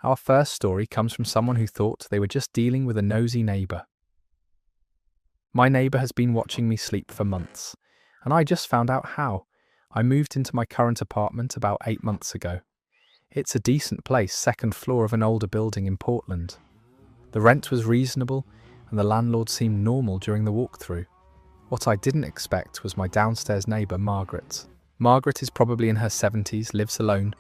Our first story comes from someone who thought they were just dealing with a nosy neighbour. My neighbour has been watching me sleep for months, and I just found out how. I moved into my current apartment about 8 months ago. It's a decent place, second floor of an older building in Portland. The rent was reasonable, and the landlord seemed normal during the walkthrough. What I didn't expect was my downstairs neighbour, Margaret. Margaret is probably in her 70s, lives alone,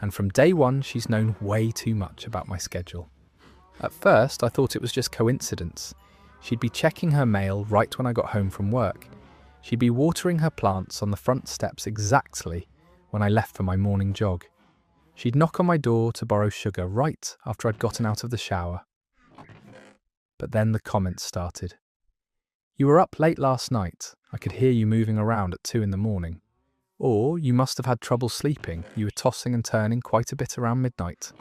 and from day one she's known way too much about my schedule. At first I thought it was just coincidence. She'd be checking her mail right when I got home from work. She'd be watering her plants on the front steps exactly when I left for my morning jog. She'd knock on my door to borrow sugar right after I'd gotten out of the shower. But then the comments started. "You were up late last night. I could hear you moving around at 2 in the morning. Or you must have had trouble sleeping. You were tossing and turning quite a bit around midnight."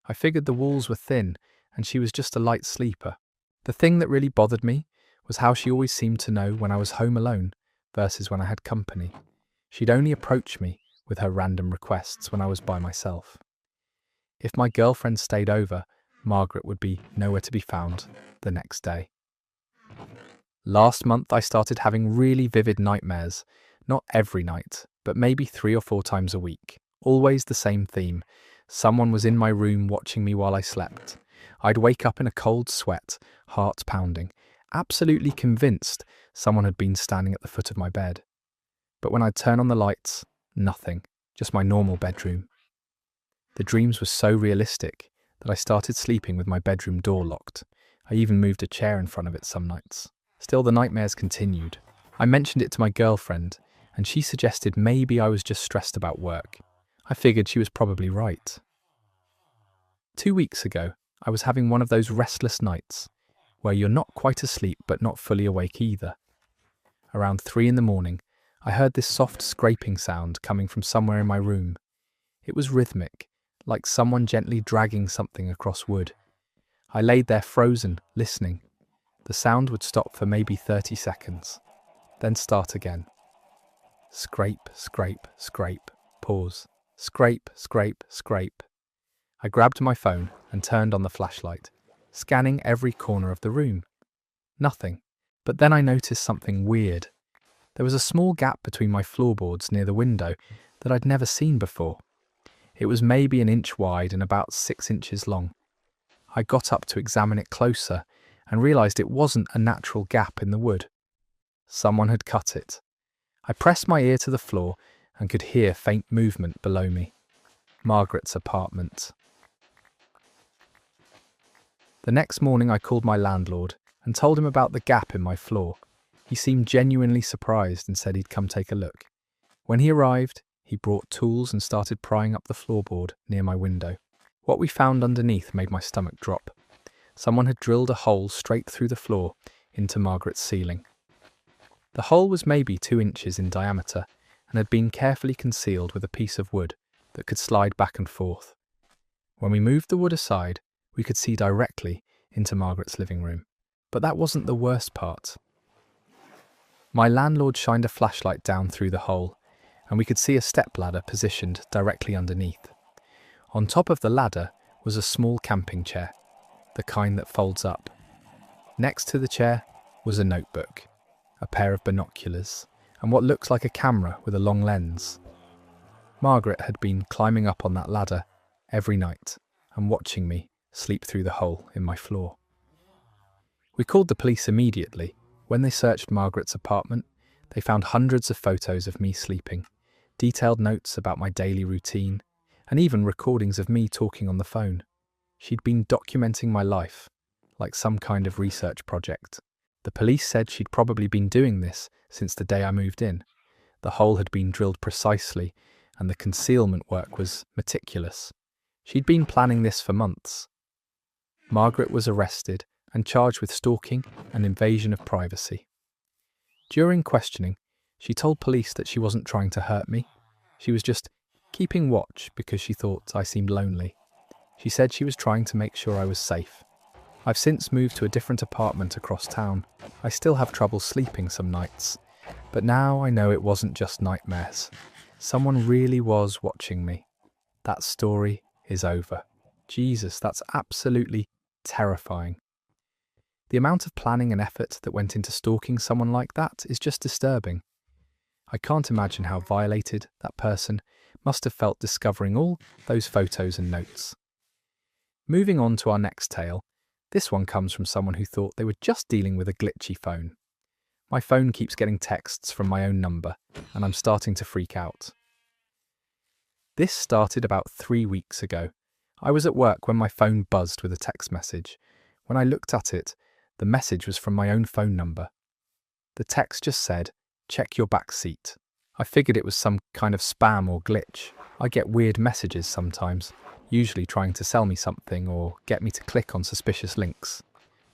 I figured the walls were thin and she was just a light sleeper. The thing that really bothered me was how she always seemed to know when I was home alone versus when I had company. She'd only approach me with her random requests when I was by myself. If my girlfriend stayed over, Margaret would be nowhere to be found the next day. Last month I started having really vivid nightmares, not every night, but maybe 3 or 4 times a week. Always the same theme. Someone was in my room watching me while I slept. I'd wake up in a cold sweat, heart pounding, absolutely convinced someone had been standing at the foot of my bed. But when I'd turn on the lights, nothing, just my normal bedroom. The dreams were so realistic that I started sleeping with my bedroom door locked. I even moved a chair in front of it some nights. Still, the nightmares continued. I mentioned it to my girlfriend, and she suggested maybe I was just stressed about work. I figured she was probably right. 2 weeks ago, I was having one of those restless nights, where you're not quite asleep but not fully awake either. Around 3 in the morning, I heard this soft scraping sound coming from somewhere in my room. It was rhythmic, like someone gently dragging something across wood. I laid there frozen, listening. The sound would stop for maybe 30 seconds, then start again. Scrape, scrape, scrape, pause. Scrape, scrape, scrape. I grabbed my phone and turned on the flashlight, scanning every corner of the room. Nothing. But then I noticed something weird. There was a small gap between my floorboards near the window that I'd never seen before. It was maybe 1 inch wide and about 6 inches long. I got up to examine it closer and realised it wasn't a natural gap in the wood. Someone had cut it. I pressed my ear to the floor and could hear faint movement below me. Margaret's apartment. The next morning I called my landlord and told him about the gap in my floor. He seemed genuinely surprised and said he'd come take a look. When he arrived, he brought tools and started prying up the floorboard near my window. What we found underneath made my stomach drop. Someone had drilled a hole straight through the floor into Margaret's ceiling. The hole was maybe 2 inches in diameter and had been carefully concealed with a piece of wood that could slide back and forth. When we moved the wood aside, we could see directly into Margaret's living room. But that wasn't the worst part. My landlord shined a flashlight down through the hole, and we could see a stepladder positioned directly underneath. On top of the ladder was a small camping chair, the kind that folds up. Next to the chair was a notebook, a pair of binoculars, and what looks like a camera with a long lens. Margaret had been climbing up on that ladder every night and watching me sleep through the hole in my floor. We called the police immediately. When they searched Margaret's apartment, they found hundreds of photos of me sleeping, detailed notes about my daily routine, and even recordings of me talking on the phone. She'd been documenting my life, like some kind of research project. The police said she'd probably been doing this since the day I moved in. The hole had been drilled precisely, and the concealment work was meticulous. She'd been planning this for months. Margaret was arrested and charged with stalking and invasion of privacy. During questioning, she told police that she wasn't trying to hurt me. She was just keeping watch because she thought I seemed lonely. She said she was trying to make sure I was safe. I've since moved to a different apartment across town. I still have trouble sleeping some nights, but now I know it wasn't just nightmares. Someone really was watching me. That story is over. Jesus, that's absolutely terrifying. The amount of planning and effort that went into stalking someone like that is just disturbing. I can't imagine how violated that person must have felt discovering all those photos and notes. Moving on to our next tale, this one comes from someone who thought they were just dealing with a glitchy phone. My phone keeps getting texts from my own number, and I'm starting to freak out. This started about 3 weeks ago. I was at work when my phone buzzed with a text message. When I looked at it, the message was from my own phone number. The text just said, "Check your back seat." I figured it was some kind of spam or glitch. I get weird messages sometimes, usually trying to sell me something or get me to click on suspicious links.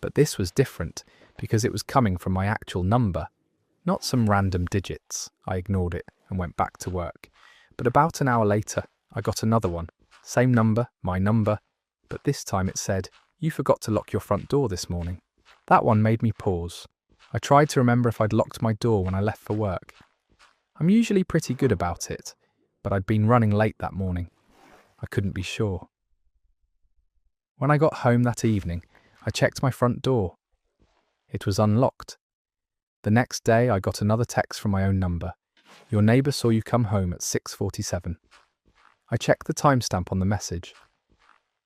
But this was different because it was coming from my actual number, not some random digits. I ignored it and went back to work. But about an hour later, I got another one. Same number, my number, but this time it said, "You forgot to lock your front door this morning." That one made me pause. I tried to remember if I'd locked my door when I left for work. I'm usually pretty good about it, but I'd been running late that morning. I couldn't be sure. When I got home that evening, I checked my front door. It was unlocked. The next day, I got another text from my own number. "Your neighbour saw you come home at 6:47. I checked the timestamp on the message.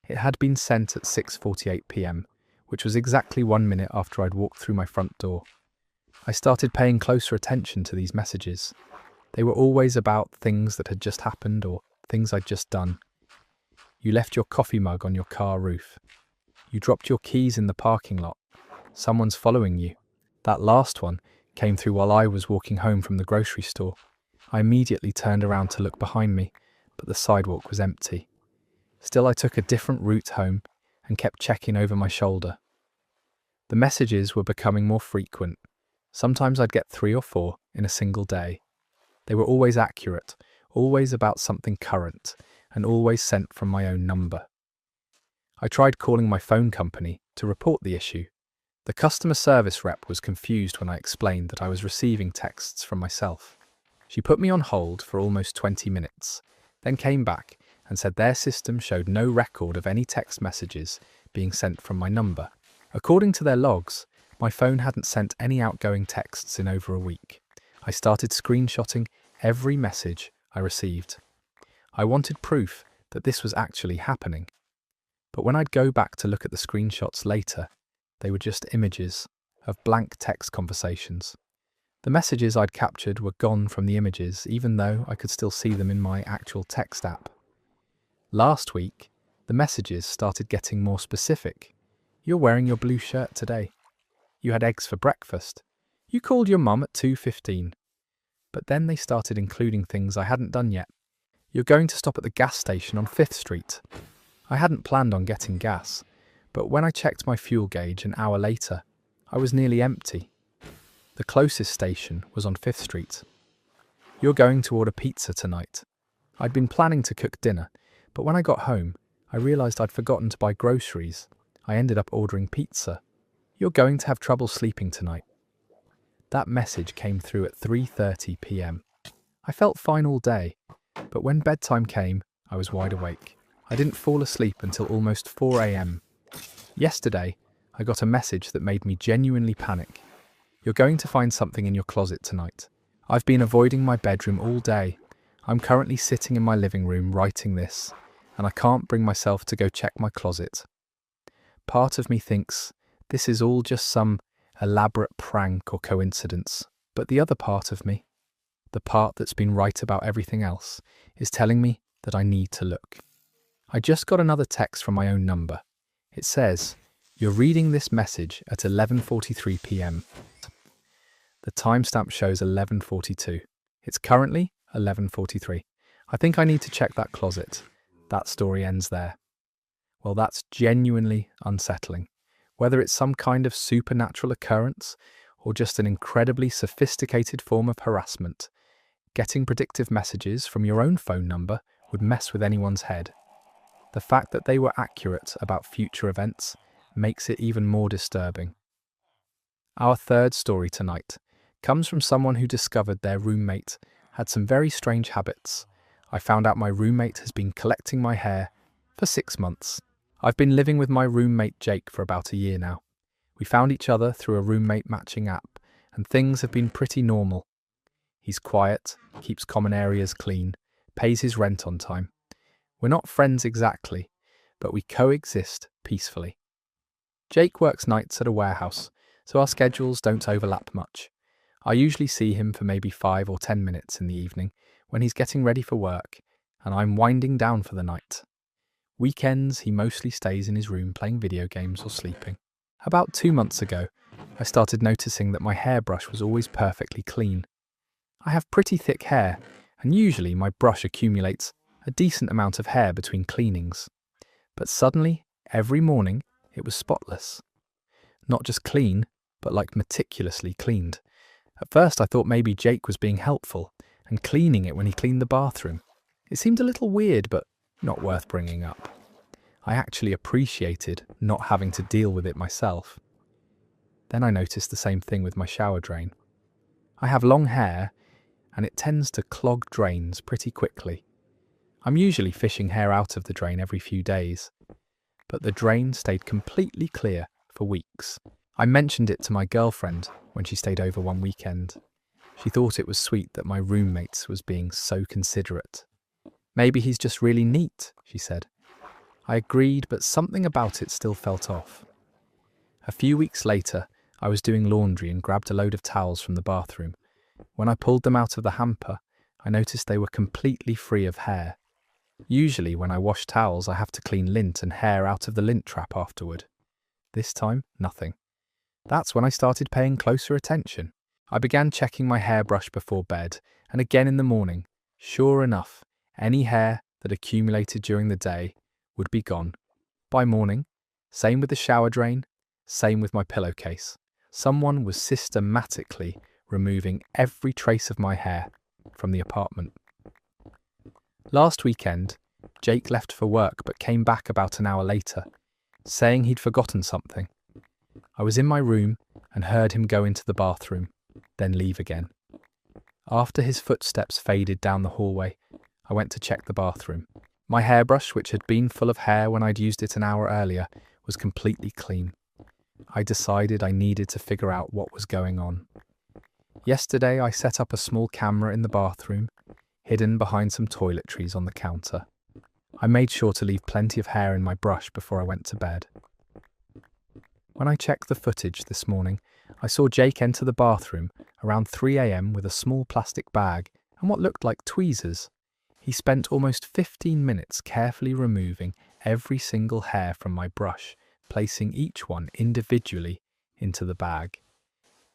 It had been sent at 6:48 p.m, which was exactly 1 minute after I'd walked through my front door. I started paying closer attention to these messages. They were always about things that had just happened or things I'd just done. You left your coffee mug on your car roof. You dropped your keys in the parking lot. Someone's following you. That last one came through while I was walking home from the grocery store. I immediately turned around to look behind me, but the sidewalk was empty. Still, I took a different route home and kept checking over my shoulder. The messages were becoming more frequent. Sometimes I'd get 3 or 4 in a single day. They were always accurate, always about something current, and always sent from my own number. I tried calling my phone company to report the issue. The customer service rep was confused when I explained that I was receiving texts from myself. She put me on hold for almost 20 minutes, then came back and said their system showed no record of any text messages being sent from my number. According to their logs, my phone hadn't sent any outgoing texts in over a week. I started screenshotting every message I received. I wanted proof that this was actually happening. But when I'd go back to look at the screenshots later, they were just images of blank text conversations. The messages I'd captured were gone from the images, even though I could still see them in my actual text app. Last week, the messages started getting more specific. "You're wearing your blue shirt today. You had eggs for breakfast. You called your mum at 2:15. But then they started including things I hadn't done yet. "You're going to stop at the gas station on 5th Street. I hadn't planned on getting gas, but when I checked my fuel gauge an hour later, I was nearly empty. The closest station was on 5th Street. "You're going to order pizza tonight. I'd been planning to cook dinner, but when I got home, I realised I'd forgotten to buy groceries. I ended up ordering pizza. "You're going to have trouble sleeping tonight." That message came through at 3:30 p.m. I felt fine all day, but when bedtime came, I was wide awake. I didn't fall asleep until almost 4 a.m. Yesterday, I got a message that made me genuinely panic. "You're going to find something in your closet tonight. I've been avoiding my bedroom all day. I'm currently sitting in my living room writing this, and I can't bring myself to go check my closet. Part of me thinks this is all just some elaborate prank or coincidence, but the other part of me, the part that's been right about everything else, is telling me that I need to look." I just got another text from my own number. It says, "You're reading this message at 11:43 p.m. The timestamp shows 11:42. It's currently 11:43. I think I need to check that closet. That story ends there. Well, that's genuinely unsettling. Whether it's some kind of supernatural occurrence or just an incredibly sophisticated form of harassment, getting predictive messages from your own phone number would mess with anyone's head. The fact that they were accurate about future events makes it even more disturbing. Our third story tonight comes from someone who discovered their roommate had some very strange habits. "I found out my roommate has been collecting my hair for 6 months. I've been living with my roommate Jake for about a year now. We found each other through a roommate matching app, and things have been pretty normal. He's quiet, keeps common areas clean, pays his rent on time. We're not friends exactly, but we coexist peacefully. Jake works nights at a warehouse, so our schedules don't overlap much. I usually see him for maybe 5 or 10 minutes in the evening when he's getting ready for work, and I'm winding down for the night. Weekends, he mostly stays in his room playing video games or sleeping. About 2 months ago, I started noticing that my hairbrush was always perfectly clean. I have pretty thick hair, and usually my brush accumulates a decent amount of hair between cleanings. But suddenly, every morning, it was spotless. Not just clean, but like meticulously cleaned. At first I thought maybe Jake was being helpful and cleaning it when he cleaned the bathroom. It seemed a little weird, but not worth bringing up. I actually appreciated not having to deal with it myself. Then I noticed the same thing with my shower drain. I have long hair, and it tends to clog drains pretty quickly. I'm usually fishing hair out of the drain every few days, but the drain stayed completely clear for weeks. I mentioned it to my girlfriend when she stayed over one weekend. She thought it was sweet that my roommate was being so considerate. Maybe he's just really neat, she said. I agreed, but something about it still felt off. A few weeks later, I was doing laundry and grabbed a load of towels from the bathroom. When I pulled them out of the hamper, I noticed they were completely free of hair. Usually when I wash towels, I have to clean lint and hair out of the lint trap afterward. This time, nothing. That's when I started paying closer attention. I began checking my hairbrush before bed, and again in the morning. Sure enough, any hair that accumulated during the day would be gone. By morning, same with the shower drain, same with my pillowcase. Someone was systematically removing every trace of my hair from the apartment. Last weekend, Jake left for work but came back about an hour later, saying he'd forgotten something. I was in my room and heard him go into the bathroom, then leave again. After his footsteps faded down the hallway, I went to check the bathroom. My hairbrush, which had been full of hair when I'd used it an hour earlier, was completely clean. I decided I needed to figure out what was going on. Yesterday, I set up a small camera in the bathroom, hidden behind some toiletries on the counter. I made sure to leave plenty of hair in my brush before I went to bed. When I checked the footage this morning, I saw Jake enter the bathroom around 3 a.m. with a small plastic bag and what looked like tweezers. He spent almost 15 minutes carefully removing every single hair from my brush, placing each one individually into the bag.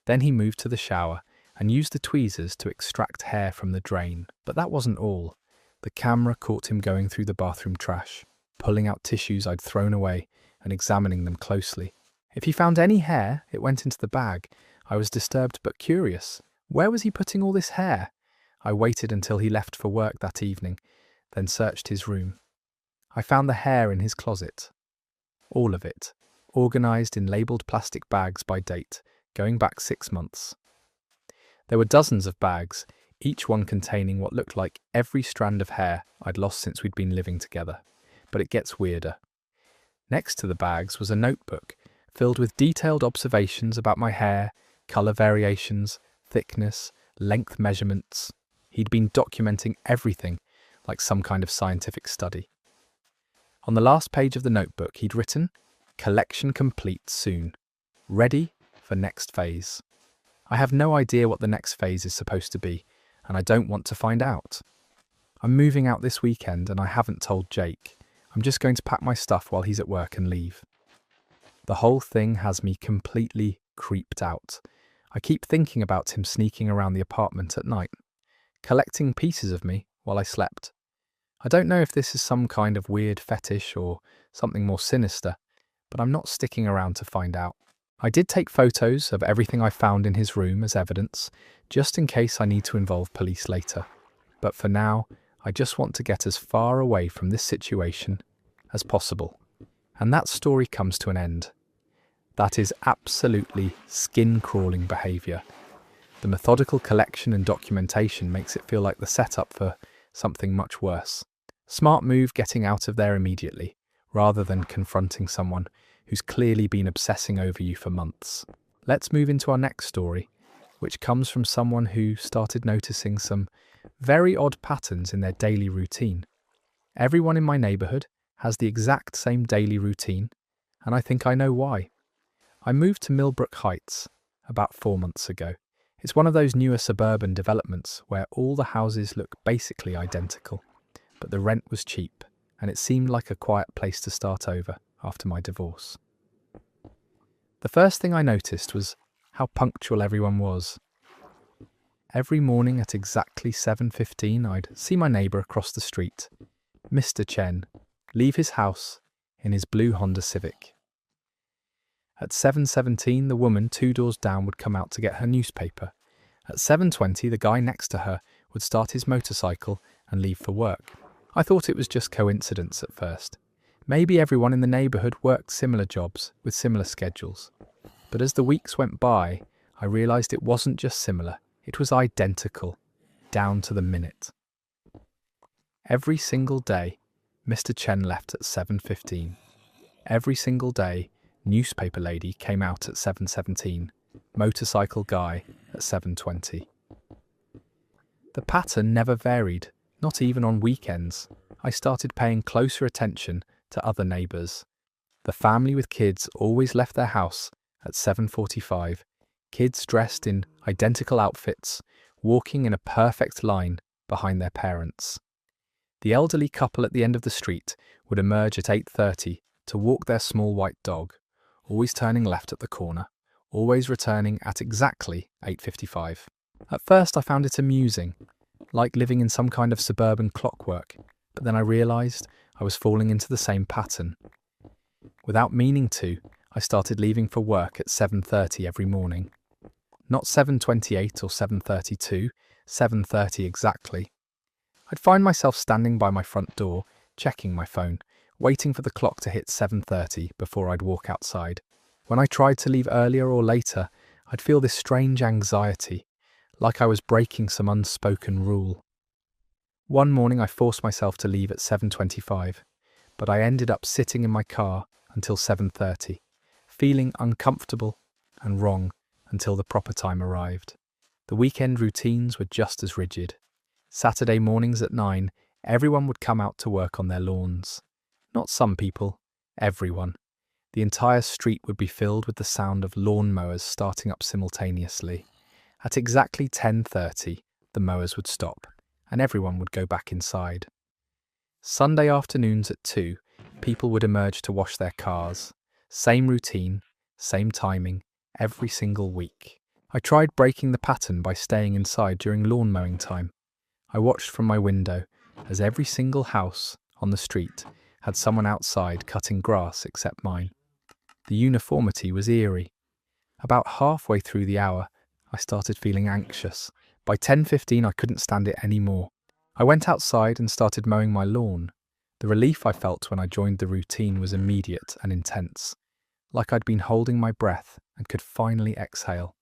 Then he moved to the shower and used the tweezers to extract hair from the drain. But that wasn't all. The camera caught him going through the bathroom trash, pulling out tissues I'd thrown away and examining them closely. If he found any hair, it went into the bag. I was disturbed but curious. Where was he putting all this hair? I waited until he left for work that evening, then searched his room. I found the hair in his closet. All of it, organised in labelled plastic bags by date, going back 6 months. There were dozens of bags, each one containing what looked like every strand of hair I'd lost since we'd been living together. But it gets weirder. Next to the bags was a notebook filled with detailed observations about my hair, colour variations, thickness, length measurements. He'd been documenting everything like some kind of scientific study. On the last page of the notebook, he'd written, "Collection complete soon. Ready for next phase." I have no idea what the next phase is supposed to be, and I don't want to find out. I'm moving out this weekend and I haven't told Jake. I'm just going to pack my stuff while he's at work and leave. The whole thing has me completely creeped out. I keep thinking about him sneaking around the apartment at night, collecting pieces of me while I slept. I don't know if this is some kind of weird fetish or something more sinister, but I'm not sticking around to find out. I did take photos of everything I found in his room as evidence, just in case I need to involve police later. But for now, I just want to get as far away from this situation as possible. And that story comes to an end. That is absolutely skin-crawling behaviour. The methodical collection and documentation makes it feel like the setup for something much worse. Smart move getting out of there immediately, rather than confronting someone who's clearly been obsessing over you for months. Let's move into our next story, which comes from someone who started noticing some very odd patterns in their daily routine. Everyone in my neighbourhood has the exact same daily routine, and I think I know why. I moved to Millbrook Heights about 4 months ago. It's one of those newer suburban developments where all the houses look basically identical, but the rent was cheap, and it seemed like a quiet place to start over after my divorce. The first thing I noticed was how punctual everyone was. Every morning at exactly 7:15, I'd see my neighbour across the street, Mr. Chen, leave his house in his blue Honda Civic. At 7:17, the woman 2 doors down would come out to get her newspaper. At 7:20, the guy next to her would start his motorcycle and leave for work. I thought it was just coincidence at first. Maybe everyone in the neighbourhood worked similar jobs with similar schedules. But as the weeks went by, I realised it wasn't just similar, it was identical, down to the minute. Every single day, Mr. Chen left at 7:15. Every single day, newspaper lady came out at 7:17, motorcycle guy at 7:20. The pattern never varied, not even on weekends. I started paying closer attention to other neighbours. The family with kids always left their house at 7:45, kids dressed in identical outfits, walking in a perfect line behind their parents. The elderly couple at the end of the street would emerge at 8:30 to walk their small white dog, always turning left at the corner, always returning at exactly 8:55. At first I found it amusing, like living in some kind of suburban clockwork, but then I realised I was falling into the same pattern. Without meaning to, I started leaving for work at 7:30 every morning. Not 7:28 or 7:32, 7:30 exactly. I'd find myself standing by my front door, checking my phone, waiting for the clock to hit 7:30 before I'd walk outside. When I tried to leave earlier or later, I'd feel this strange anxiety, like I was breaking some unspoken rule. One morning I forced myself to leave at 7:25, but I ended up sitting in my car until 7:30, feeling uncomfortable and wrong until the proper time arrived. The weekend routines were just as rigid. Saturday mornings at 9, everyone would come out to work on their lawns. Not some people, everyone. The entire street would be filled with the sound of lawn mowers starting up simultaneously. At exactly 10:30, the mowers would stop, and everyone would go back inside. Sunday afternoons at 2, people would emerge to wash their cars. Same routine, same timing, every single week. I tried breaking the pattern by staying inside during lawn mowing time. I watched from my window as every single house on the street had someone outside cutting grass except mine. The uniformity was eerie. About halfway through the hour, I started feeling anxious. By 10:15, I couldn't stand it anymore. I went outside and started mowing my lawn. The relief I felt when I joined the routine was immediate and intense, like I'd been holding my breath and could finally exhale.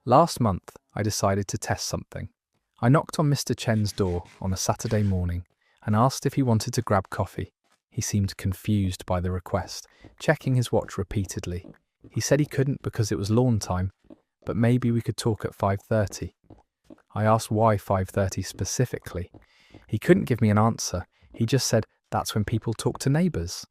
Last month, I decided to test something. I knocked on Mr. Chen's door on a Saturday morning and asked if he wanted to grab coffee. He seemed confused by the request, checking his watch repeatedly. He said he couldn't because it was lawn time, but maybe we could talk at 5:30. I asked why 5:30 specifically. He couldn't give me an answer. He just said that's when people talk to neighbours.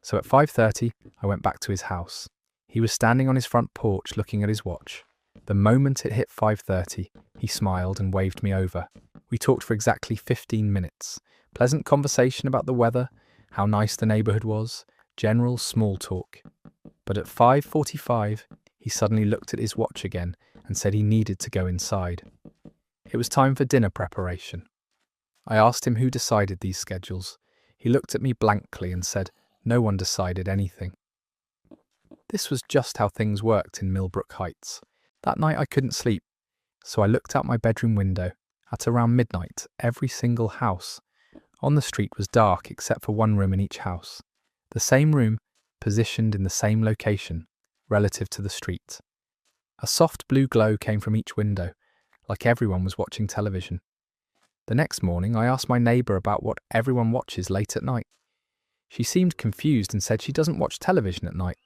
So at 5:30, I went back to his house. He was standing on his front porch looking at his watch. The moment it hit 5:30, he smiled and waved me over. We talked for exactly 15 minutes. Pleasant conversation about the weather, how nice the neighbourhood was, general small talk. But at 5:45, he suddenly looked at his watch again and said he needed to go inside. It was time for dinner preparation. I asked him who decided these schedules. He looked at me blankly and said, no one decided anything. This was just how things worked in Millbrook Heights. That night I couldn't sleep, so I looked out my bedroom window. At around midnight, every single house on the street was dark except for one room in each house. The same room, positioned in the same location, relative to the street. A soft blue glow came from each window, like everyone was watching television. The next morning I asked my neighbour about what everyone watches late at night. She seemed confused and said she doesn't watch television at night.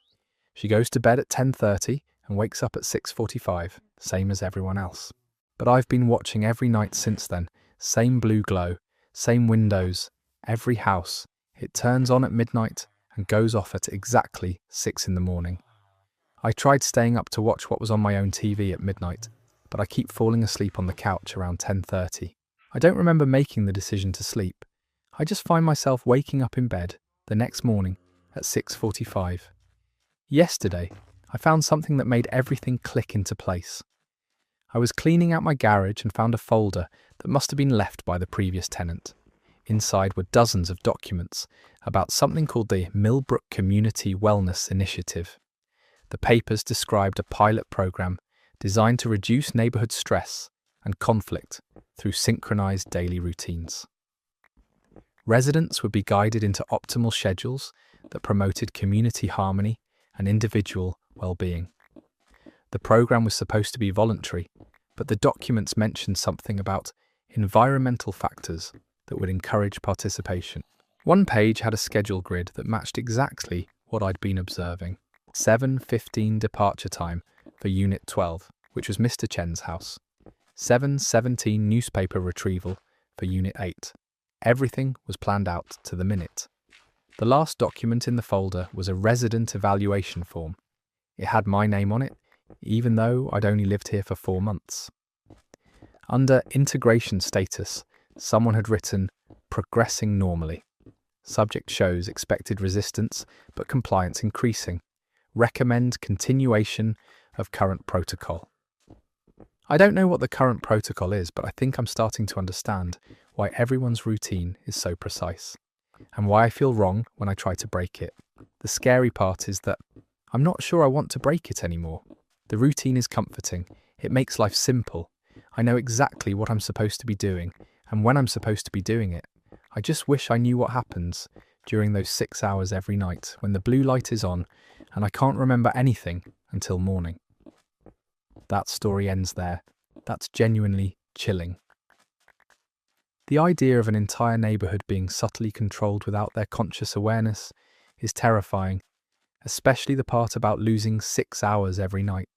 She goes to bed at 10:30 and wakes up at 6:45, same as everyone else. But I've been watching every night since then. Same blue glow, same windows, every house. It turns on at midnight and goes off at exactly 6 in the morning. I tried staying up to watch what was on my own TV at midnight, but I keep falling asleep on the couch around 10:30. I don't remember making the decision to sleep. I just find myself waking up in bed the next morning at 6:45. Yesterday, I found something that made everything click into place. I was cleaning out my garage and found a folder that must have been left by the previous tenant. Inside were dozens of documents about something called the Millbrook Community Wellness Initiative. The papers described a pilot program designed to reduce neighborhood stress and conflict through synchronized daily routines. Residents would be guided into optimal schedules that promoted community harmony and individual well-being. The program was supposed to be voluntary, but the documents mentioned something about environmental factors that would encourage participation. One page had a schedule grid that matched exactly what I'd been observing. 7:15 departure time for Unit 12, which was Mr. Chen's house. 7:17 newspaper retrieval for Unit 8. Everything was planned out to the minute. The last document in the folder was a resident evaluation form. It had my name on it, even though I'd only lived here for 4 months. Under integration status, someone had written, progressing normally. Subject shows expected resistance, but compliance increasing. Recommend continuation of current protocol. I don't know what the current protocol is, but I think I'm starting to understand why everyone's routine is so precise, and why I feel wrong when I try to break it. The scary part is that I'm not sure I want to break it anymore. The routine is comforting. It makes life simple. I know exactly what I'm supposed to be doing, and when I'm supposed to be doing it. I just wish I knew what happens during those 6 hours every night when the blue light is on, and I can't remember anything until morning. That story ends there. That's genuinely chilling. The idea of an entire neighborhood being subtly controlled without their conscious awareness is terrifying, especially the part about losing 6 hours every night.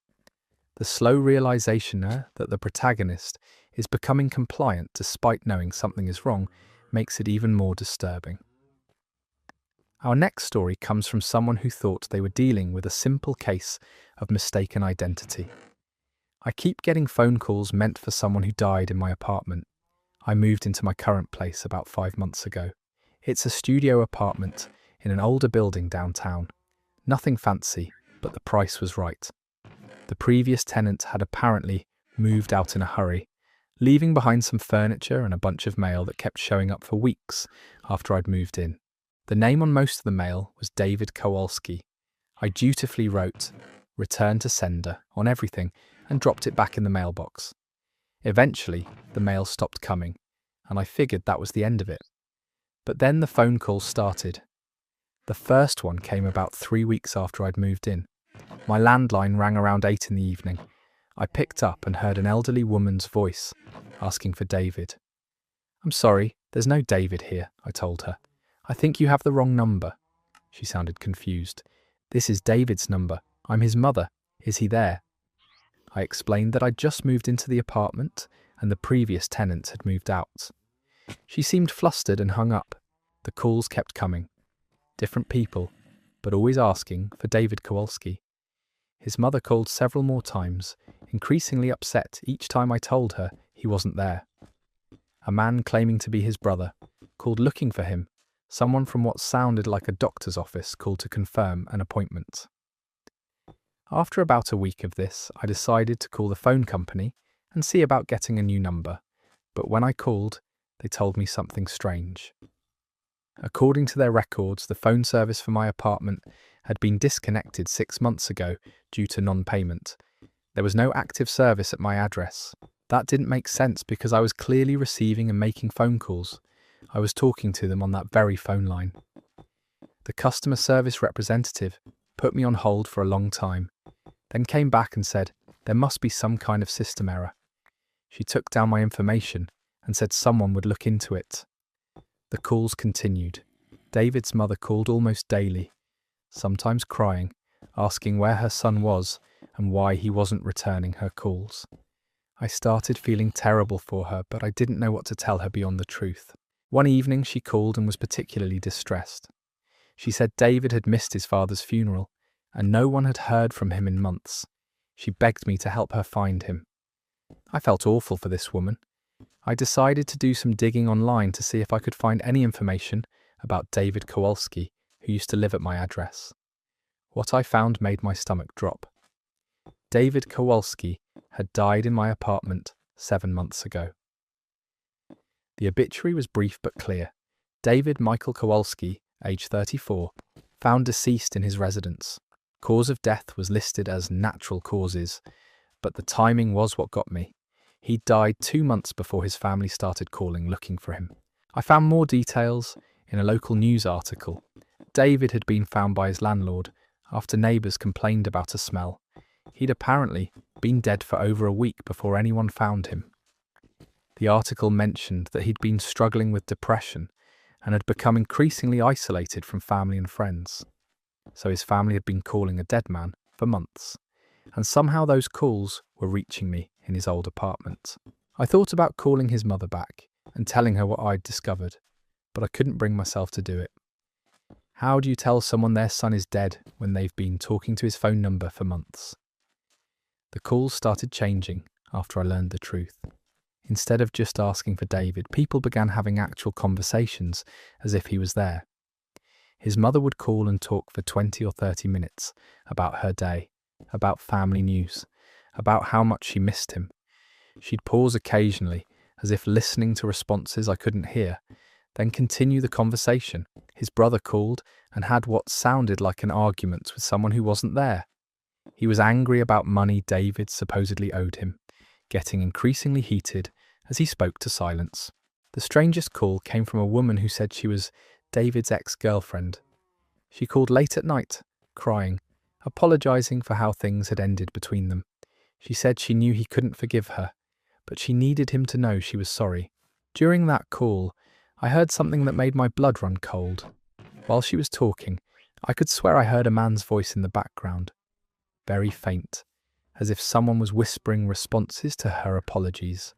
The slow realization that the protagonist is becoming compliant despite knowing something is wrong makes it even more disturbing. Our next story comes from someone who thought they were dealing with a simple case of mistaken identity. I keep getting phone calls meant for someone who died in my apartment. I moved into my current place about 5 months ago. It's a studio apartment in an older building downtown. Nothing fancy, but the price was right. The previous tenant had apparently moved out in a hurry, leaving behind some furniture and a bunch of mail that kept showing up for weeks after I'd moved in. The name on most of the mail was David Kowalski. I dutifully wrote, "Return to sender," on everything and dropped it back in the mailbox. Eventually, the mail stopped coming, and I figured that was the end of it. But then the phone calls started. The first one came about 3 weeks after I'd moved in. My landline rang around 8 in the evening. I picked up and heard an elderly woman's voice asking for David. "I'm sorry, there's no David here," I told her. "I think you have the wrong number." She sounded confused. "This is David's number. I'm his mother. Is he there?" I explained that I'd just moved into the apartment and the previous tenant had moved out. She seemed flustered and hung up. The calls kept coming. Different people, but always asking for David Kowalski. His mother called several more times, increasingly upset each time I told her he wasn't there. A man claiming to be his brother called looking for him. Someone from what sounded like a doctor's office called to confirm an appointment. After about a week of this, I decided to call the phone company and see about getting a new number, but when I called, they told me something strange. According to their records, the phone service for my apartment had been disconnected 6 months ago due to non-payment. There was no active service at my address. That didn't make sense because I was clearly receiving and making phone calls. I was talking to them on that very phone line. The customer service representative put me on hold for a long time, then came back and said there must be some kind of system error. She took down my information and said someone would look into it. The calls continued. David's mother called almost daily, sometimes crying, asking where her son was and why he wasn't returning her calls. I started feeling terrible for her, but I didn't know what to tell her beyond the truth. One evening she called and was particularly distressed. She said David had missed his father's funeral, and no one had heard from him in months. She begged me to help her find him. I felt awful for this woman. I decided to do some digging online to see if I could find any information about David Kowalski, who used to live at my address. What I found made my stomach drop. David Kowalski had died in my apartment 7 months ago. The obituary was brief but clear. David Michael Kowalski, age 34, found deceased in his residence. Cause of death was listed as natural causes, but the timing was what got me. He died 2 months before his family started calling looking for him. I found more details in a local news article. David had been found by his landlord after neighbours complained about a smell. He'd apparently been dead for over a week before anyone found him. The article mentioned that he'd been struggling with depression and had become increasingly isolated from family and friends. So his family had been calling a dead man for months, and somehow those calls were reaching me in his old apartment. I thought about calling his mother back and telling her what I'd discovered, but I couldn't bring myself to do it. How do you tell someone their son is dead when they've been talking to his phone number for months? The calls started changing after I learned the truth. Instead of just asking for David, people began having actual conversations as if he was there. His mother would call and talk for 20 or 30 minutes about her day, about family news, about how much she missed him. She'd pause occasionally, as if listening to responses I couldn't hear, then continue the conversation. His brother called and had what sounded like an argument with someone who wasn't there. He was angry about money David supposedly owed him, getting increasingly heated as he spoke to silence. The strangest call came from a woman who said she was David's ex-girlfriend. She called late at night, crying, apologizing for how things had ended between them. She said she knew he couldn't forgive her, but she needed him to know she was sorry. During that call, I heard something that made my blood run cold. While she was talking, I could swear I heard a man's voice in the background, very faint, as if someone was whispering responses to her apologies.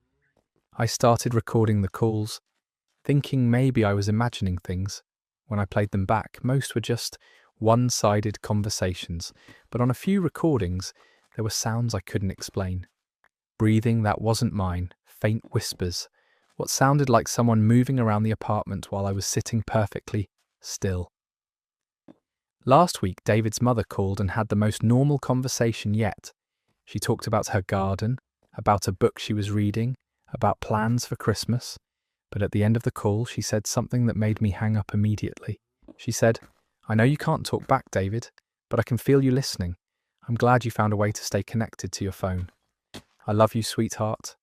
I started recording the calls, thinking maybe I was imagining things. When I played them back, most were just one-sided conversations, but on a few recordings, there were sounds I couldn't explain. Breathing that wasn't mine, faint whispers, what sounded like someone moving around the apartment while I was sitting perfectly still. Last week, David's mother called and had the most normal conversation yet. She talked about her garden, about a book she was reading, about plans for Christmas, but at the end of the call, she said something that made me hang up immediately. She said, "I know you can't talk back, David, but I can feel you listening. I'm glad you found a way to stay connected to your phone. I love you, sweetheart."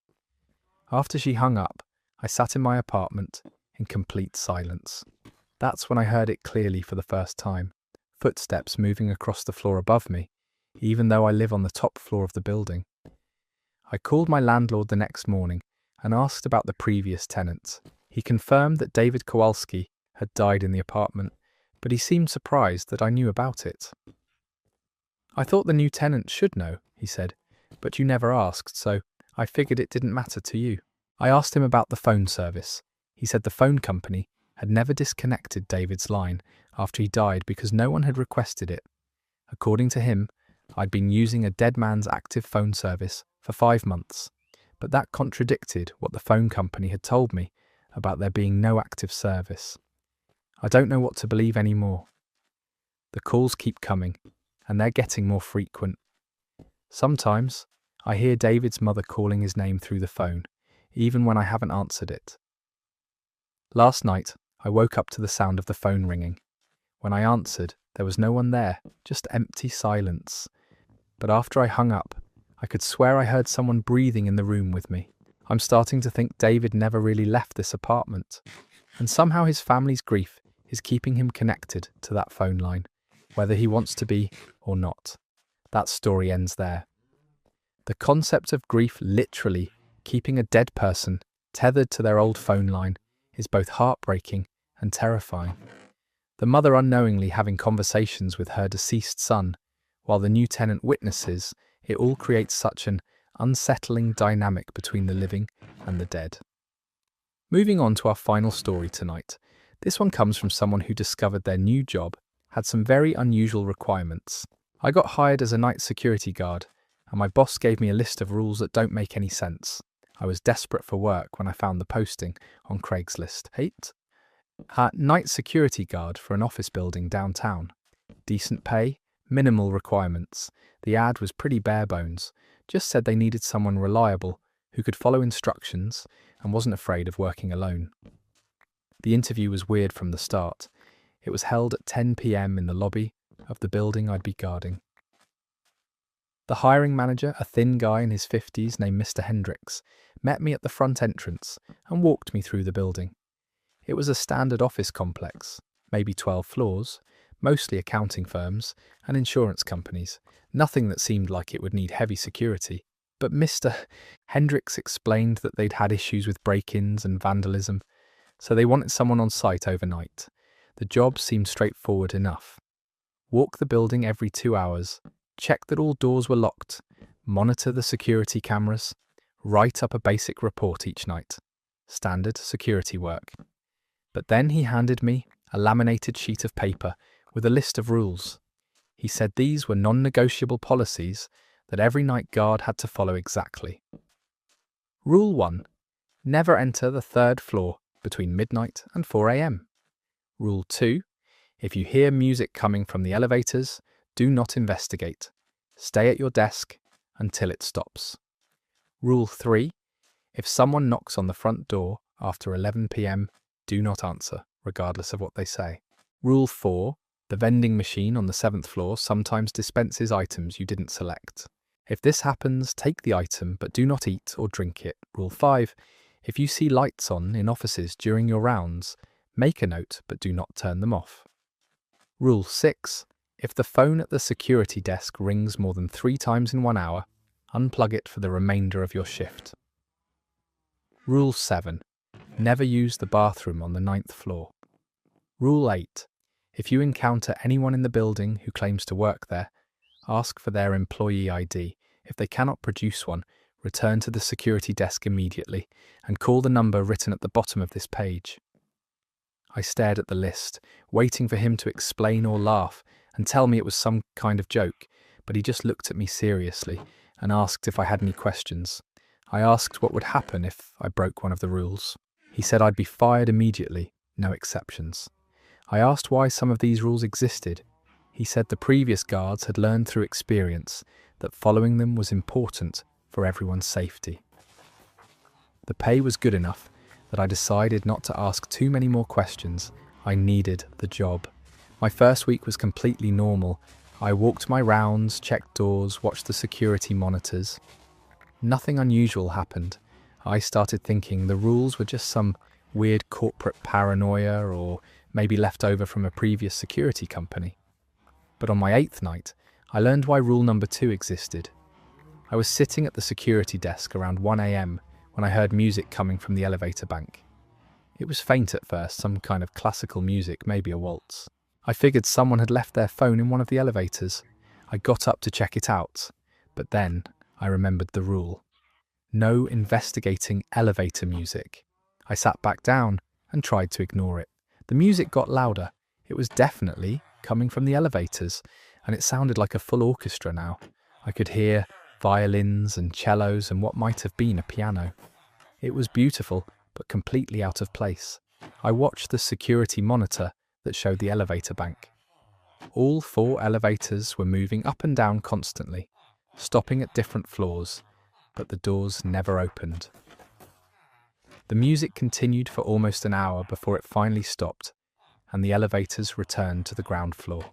After she hung up, I sat in my apartment in complete silence. That's when I heard it clearly for the first time. Footsteps moving across the floor above me, even though I live on the top floor of the building. I called my landlord the next morning and asked about the previous tenants. He confirmed that David Kowalski had died in the apartment, but he seemed surprised that I knew about it. "I thought the new tenant should know," he said, "but you never asked, so I figured it didn't matter to you." I asked him about the phone service. He said the phone company had never disconnected David's line after he died because no one had requested it. According to him, I'd been using a dead man's active phone service for 5 months, but that contradicted what the phone company had told me about there being no active service. I don't know what to believe anymore. The calls keep coming, and they're getting more frequent. Sometimes, I hear David's mother calling his name through the phone, even when I haven't answered it. Last night, I woke up to the sound of the phone ringing. When I answered, there was no one there, just empty silence. But after I hung up, I could swear I heard someone breathing in the room with me. I'm starting to think David never really left this apartment, and somehow his family's grief is keeping him connected to that phone line, whether he wants to be or not. That story ends there. The concept of grief literally keeping a dead person tethered to their old phone line is both heartbreaking and terrifying. The mother unknowingly having conversations with her deceased son, while the new tenant witnesses. It all creates such an unsettling dynamic between the living and the dead. Moving on to our final story tonight. This one comes from someone who discovered their new job had some very unusual requirements. I got hired as a night security guard, and my boss gave me a list of rules that don't make any sense. I was desperate for work when I found the posting on Craigslist. Night security guard for an office building downtown. Decent pay, minimal requirements. The ad was pretty bare bones, just said they needed someone reliable who could follow instructions and wasn't afraid of working alone. The interview was weird from the start. It was held at 10 p.m. in the lobby of the building I'd be guarding. The hiring manager, a thin guy in his 50s named Mr. Hendricks, met me at the front entrance and walked me through the building. It was a standard office complex, maybe 12 floors, mostly accounting firms and insurance companies, nothing that seemed like it would need heavy security. But Mr. Hendricks explained that they'd had issues with break-ins and vandalism, so they wanted someone on site overnight. The job seemed straightforward enough. Walk the building every 2 hours, check that all doors were locked, monitor the security cameras, write up a basic report each night. Standard security work. But then he handed me a laminated sheet of paper with a list of rules. He said these were non-negotiable policies that every night guard had to follow exactly. Rule 1. Never enter the 3rd floor between midnight and 4 a.m. Rule 2. If you hear music coming from the elevators, do not investigate. Stay at your desk until it stops. Rule 3. If someone knocks on the front door after 11 p.m., do not answer, regardless of what they say. Rule 4. The vending machine on the 7th floor sometimes dispenses items you didn't select. If this happens, take the item, but do not eat or drink it. Rule 5. If you see lights on in offices during your rounds, make a note, but do not turn them off. Rule 6. If the phone at the security desk rings more than 3 times in 1 hour, unplug it for the remainder of your shift. Rule 7. Never use the bathroom on the 9th floor. Rule 8. If you encounter anyone in the building who claims to work there, ask for their employee ID. If they cannot produce one, return to the security desk immediately and call the number written at the bottom of this page. I stared at the list, waiting for him to explain or laugh and tell me it was some kind of joke, but he just looked at me seriously and asked if I had any questions. I asked what would happen if I broke one of the rules. He said I'd be fired immediately, no exceptions. I asked why some of these rules existed. He said the previous guards had learned through experience that following them was important for everyone's safety. The pay was good enough that I decided not to ask too many more questions. I needed the job. My first week was completely normal. I walked my rounds, checked doors, watched the security monitors. Nothing unusual happened. I started thinking the rules were just some weird corporate paranoia or maybe left over from a previous security company. But on my 8th night, I learned why rule number 2 existed. I was sitting at the security desk around 1 a.m. when I heard music coming from the elevator bank. It was faint at first, some kind of classical music, maybe a waltz. I figured someone had left their phone in one of the elevators. I got up to check it out, but then I remembered the rule. No investigating elevator music. I sat back down and tried to ignore it. The music got louder. It was definitely coming from the elevators, and it sounded like a full orchestra now. I could hear violins and cellos and what might have been a piano. It was beautiful, but completely out of place. I watched the security monitor that showed the elevator bank. All 4 elevators were moving up and down constantly, stopping at different floors, but the doors never opened. The music continued for almost an hour before it finally stopped, and the elevators returned to the ground floor.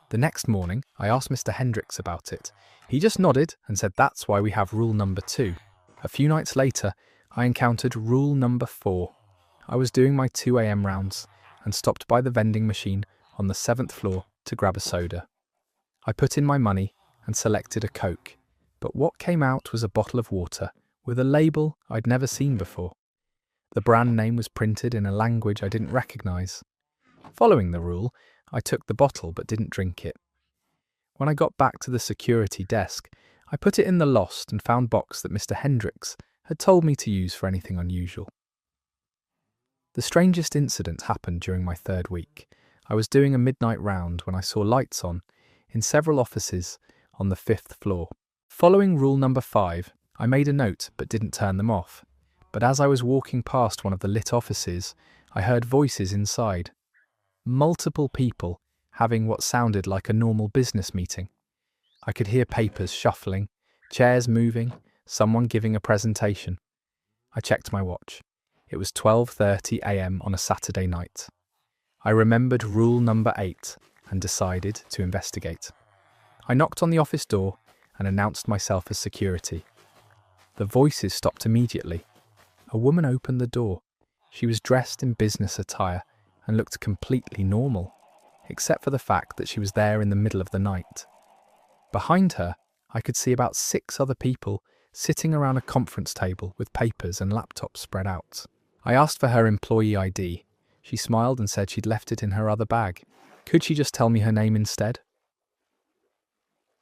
The next morning, I asked Mr. Hendricks about it. He just nodded and said that's why we have rule number 2. A few nights later, I encountered rule number 4. I was doing my 2 a.m. rounds and stopped by the vending machine on the 7th floor to grab a soda. I put in my money and selected a Coke, but what came out was a bottle of water with a label I'd never seen before. The brand name was printed in a language I didn't recognize. Following the rule, I took the bottle but didn't drink it. When I got back to the security desk, I put it in the lost and found box that Mr. Hendricks had told me to use for anything unusual. The strangest incident happened during my third week. I was doing a midnight round when I saw lights on in several offices on the 5th floor. Following rule number 5, I made a note but didn't turn them off. But as I was walking past one of the lit offices, I heard voices inside. Multiple people having what sounded like a normal business meeting. I could hear papers shuffling, chairs moving, someone giving a presentation. I checked my watch. It was 12:30 a.m. on a Saturday night. I remembered rule number 8 and decided to investigate. I knocked on the office door and announced myself as security. The voices stopped immediately. A woman opened the door. She was dressed in business attire and looked completely normal, except for the fact that she was there in the middle of the night. Behind her, I could see about 6 other people sitting around a conference table with papers and laptops spread out. I asked for her employee ID. She smiled and said she'd left it in her other bag. Could she just tell me her name instead?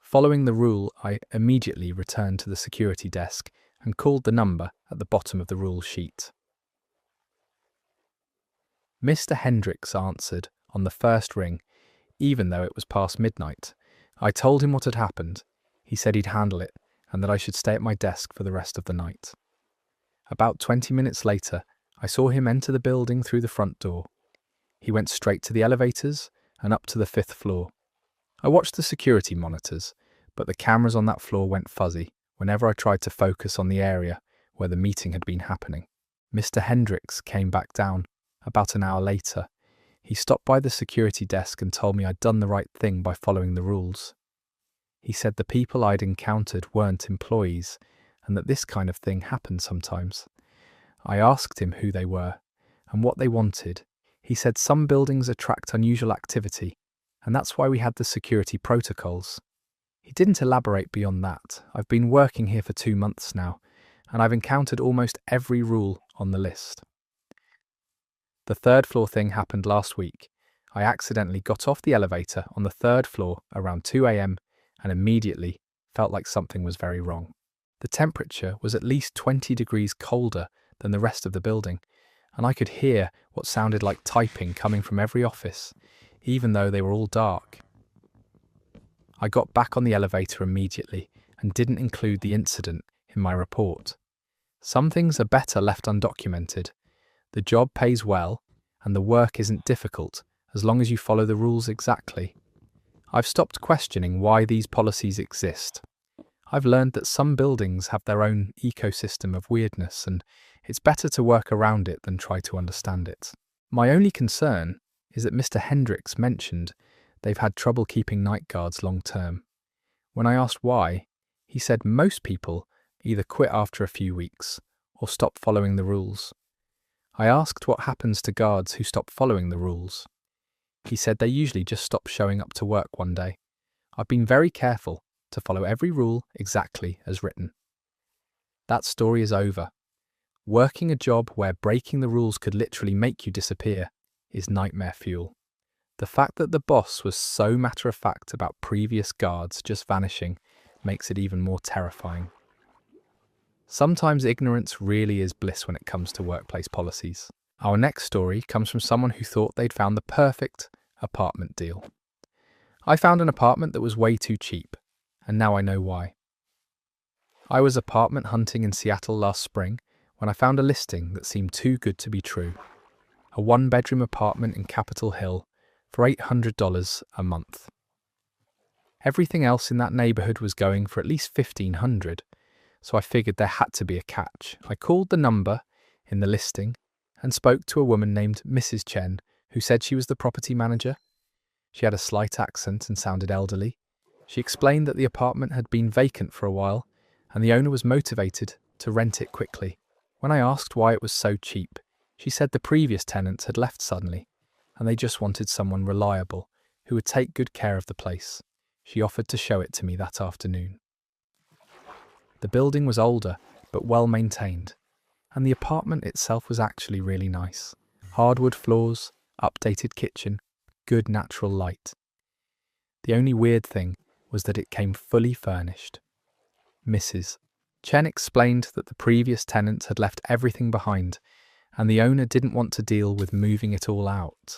Following the rule, I immediately returned to the security desk and called the number at the bottom of the rule sheet. Mr. Hendricks answered on the first ring, even though it was past midnight. I told him what had happened. He said he'd handle it and that I should stay at my desk for the rest of the night. About 20 minutes later, I saw him enter the building through the front door. He went straight to the elevators and up to the 5th floor. I watched the security monitors, but the cameras on that floor went fuzzy whenever I tried to focus on the area where the meeting had been happening. Mr. Hendricks came back down about an hour later. He stopped by the security desk and told me I'd done the right thing by following the rules. He said the people I'd encountered weren't employees and that this kind of thing happened sometimes. I asked him who they were and what they wanted. He said some buildings attract unusual activity, and that's why we had the security protocols. He didn't elaborate beyond that. I've been working here for 2 months now, and I've encountered almost every rule on the list. The 3rd floor thing happened last week. I accidentally got off the elevator on the 3rd floor around 2 a.m. and immediately felt like something was very wrong. The temperature was at least 20 degrees colder than the rest of the building, and I could hear what sounded like typing coming from every office, even though they were all dark. I got back on the elevator immediately and didn't include the incident in my report. Some things are better left undocumented. The job pays well, and the work isn't difficult as long as you follow the rules exactly. I've stopped questioning why these policies exist. I've learned that some buildings have their own ecosystem of weirdness, and it's better to work around it than try to understand it. My only concern is that Mr. Hendricks mentioned they've had trouble keeping night guards long term. When I asked why, he said most people either quit after a few weeks or stop following the rules. I asked what happens to guards who stop following the rules. He said they usually just stop showing up to work one day. I've been very careful to follow every rule exactly as written. That story is over. Working a job where breaking the rules could literally make you disappear is nightmare fuel. The fact that the boss was so matter-of-fact about previous guards just vanishing makes it even more terrifying. Sometimes ignorance really is bliss when it comes to workplace policies. Our next story comes from someone who thought they'd found the perfect apartment deal. I found an apartment that was way too cheap, and now I know why. I was apartment hunting in Seattle last spring when I found a listing that seemed too good to be true. A 1-bedroom apartment in Capitol Hill for $800 a month. Everything else in that neighborhood was going for at least $1,500, so I figured there had to be a catch. I called the number in the listing and spoke to a woman named Mrs. Chen, who said she was the property manager. She had a slight accent and sounded elderly. She explained that the apartment had been vacant for a while and the owner was motivated to rent it quickly. When I asked why it was so cheap, she said the previous tenants had left suddenly and they just wanted someone reliable who would take good care of the place. She offered to show it to me that afternoon. The building was older but well maintained, and the apartment itself was actually really nice. Hardwood floors, updated kitchen, good natural light. The only weird thing was that it came fully furnished. Mrs. Chen explained that the previous tenant had left everything behind, and the owner didn't want to deal with moving it all out.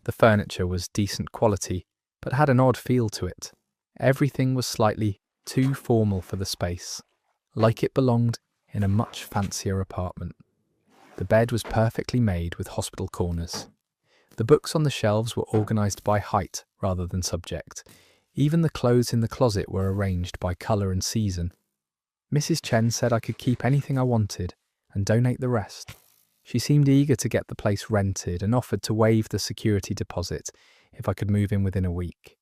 The furniture was decent quality, but had an odd feel to it. Everything was slightly too formal for the space, like it belonged in a much fancier apartment. The bed was perfectly made with hospital corners. The books on the shelves were organised by height rather than subject. Even the clothes in the closet were arranged by colour and season. Mrs. Chen said I could keep anything I wanted and donate the rest. She seemed eager to get the place rented and offered to waive the security deposit if I could move in within a week.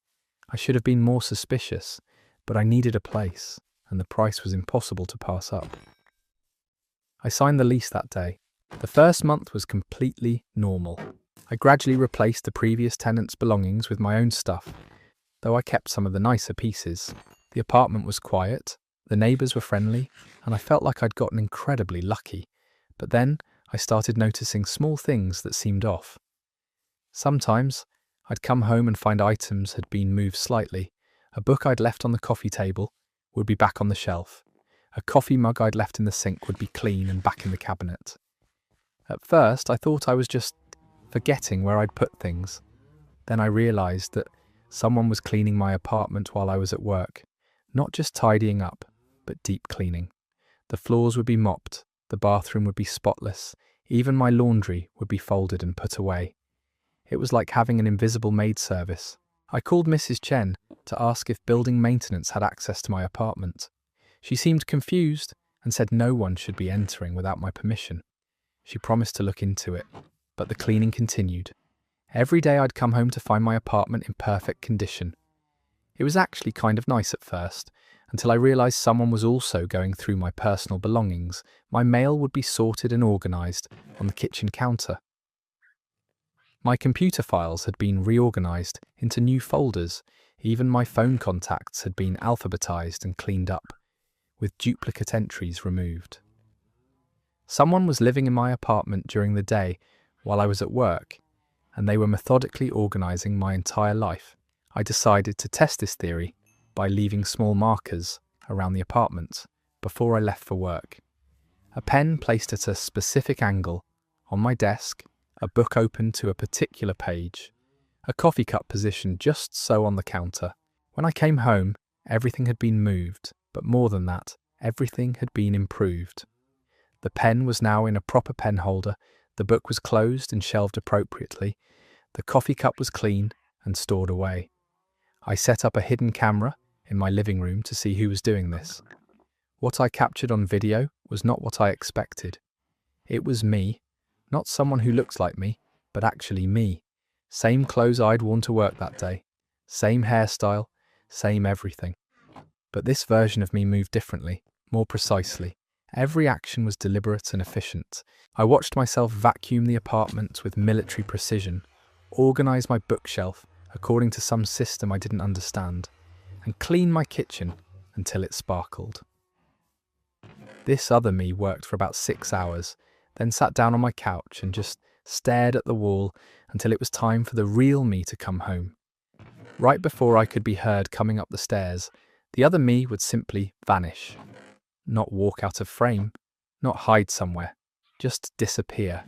I should have been more suspicious, but I needed a place, and the price was impossible to pass up. I signed the lease that day. The first month was completely normal. I gradually replaced the previous tenant's belongings with my own stuff, though I kept some of the nicer pieces. The apartment was quiet, the neighbours were friendly, and I felt like I'd gotten incredibly lucky. But then I started noticing small things that seemed off. Sometimes I'd come home and find items had been moved slightly. A book I'd left on the coffee table would be back on the shelf. A coffee mug I'd left in the sink would be clean and back in the cabinet. At first, I thought I was just forgetting where I'd put things. Then I realised that someone was cleaning my apartment while I was at work. Not just tidying up, but deep cleaning. The floors would be mopped, the bathroom would be spotless, even my laundry would be folded and put away. It was like having an invisible maid service. I called Mrs. Chen to ask if building maintenance had access to my apartment. She seemed confused and said no one should be entering without my permission. She promised to look into it, but the cleaning continued. Every day I'd come home to find my apartment in perfect condition. It was actually kind of nice at first, until I realised someone was also going through my personal belongings. My mail would be sorted and organised on the kitchen counter. My computer files had been reorganised into new folders. Even my phone contacts had been alphabetised and cleaned up, with duplicate entries removed. Someone was living in my apartment during the day while I was at work, and they were methodically organising my entire life. I decided to test this theory by leaving small markers around the apartment before I left for work. A pen placed at a specific angle on my desk, a book open to a particular page, a coffee cup positioned just so on the counter. When I came home, everything had been moved, but more than that, everything had been improved. The pen was now in a proper pen holder, the book was closed and shelved appropriately, the coffee cup was clean and stored away. I set up a hidden camera in my living room to see who was doing this. What I captured on video was not what I expected. It was me, not someone who looks like me, but actually me. Same clothes I'd worn to work that day, same hairstyle, same everything. But this version of me moved differently, more precisely. Every action was deliberate and efficient. I watched myself vacuum the apartment with military precision, organise my bookshelf according to some system I didn't understand, and clean my kitchen until it sparkled. This other me worked for about 6 hours, then sat down on my couch and just stared at the wall until it was time for the real me to come home. Right before I could be heard coming up the stairs, the other me would simply vanish. Not walk out of frame, not hide somewhere, just disappear.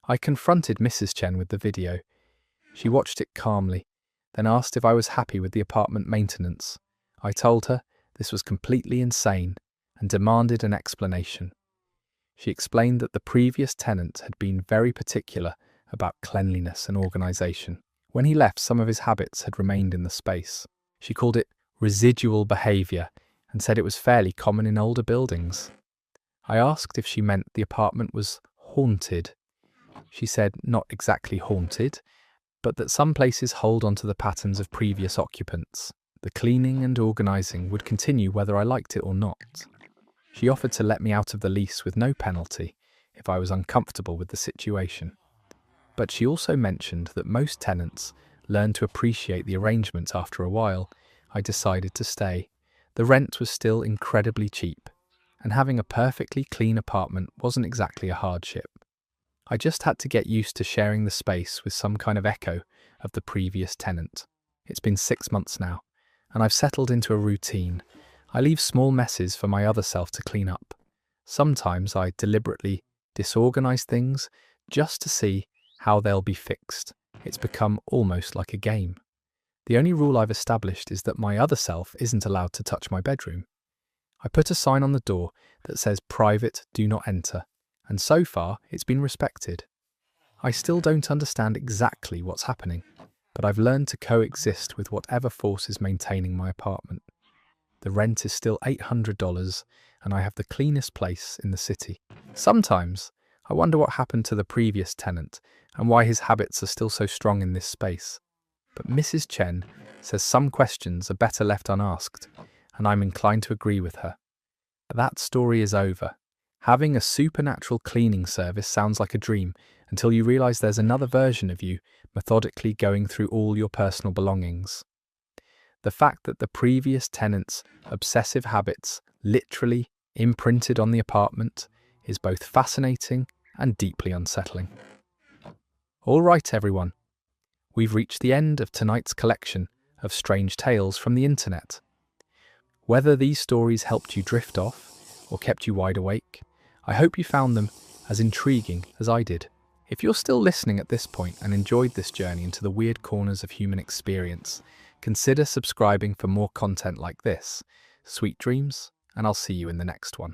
I confronted Mrs. Chen with the video. She watched it calmly, then asked if I was happy with the apartment maintenance. I told her this was completely insane and demanded an explanation. She explained that the previous tenant had been very particular about cleanliness and organisation. When he left, some of his habits had remained in the space. She called it residual behaviour and said it was fairly common in older buildings. I asked if she meant the apartment was haunted. She said not exactly haunted, but that some places hold onto the patterns of previous occupants. The cleaning and organising would continue whether I liked it or not. She offered to let me out of the lease with no penalty if I was uncomfortable with the situation. But she also mentioned that most tenants learn to appreciate the arrangement after a while. I decided to stay. The rent was still incredibly cheap, and having a perfectly clean apartment wasn't exactly a hardship. I just had to get used to sharing the space with some kind of echo of the previous tenant. It's been 6 months now, and I've settled into a routine. I leave small messes for my other self to clean up. Sometimes I deliberately disorganize things just to see how they'll be fixed. It's become almost like a game. The only rule I've established is that my other self isn't allowed to touch my bedroom. I put a sign on the door that says "Private, do not enter," and so far it's been respected. I still don't understand exactly what's happening, but I've learned to coexist with whatever force is maintaining my apartment. The rent is still $800, and I have the cleanest place in the city. Sometimes I wonder what happened to the previous tenant and why his habits are still so strong in this space. But Mrs. Chen says some questions are better left unasked, and I'm inclined to agree with her. That story is over. Having a supernatural cleaning service sounds like a dream until you realize there's another version of you methodically going through all your personal belongings. The fact that the previous tenant's obsessive habits literally imprinted on the apartment is both fascinating and deeply unsettling. All right, everyone. We've reached the end of tonight's collection of strange tales from the internet. Whether these stories helped you drift off or kept you wide awake, I hope you found them as intriguing as I did. If you're still listening at this point and enjoyed this journey into the weird corners of human experience, consider subscribing for more content like this. Sweet dreams, and I'll see you in the next one.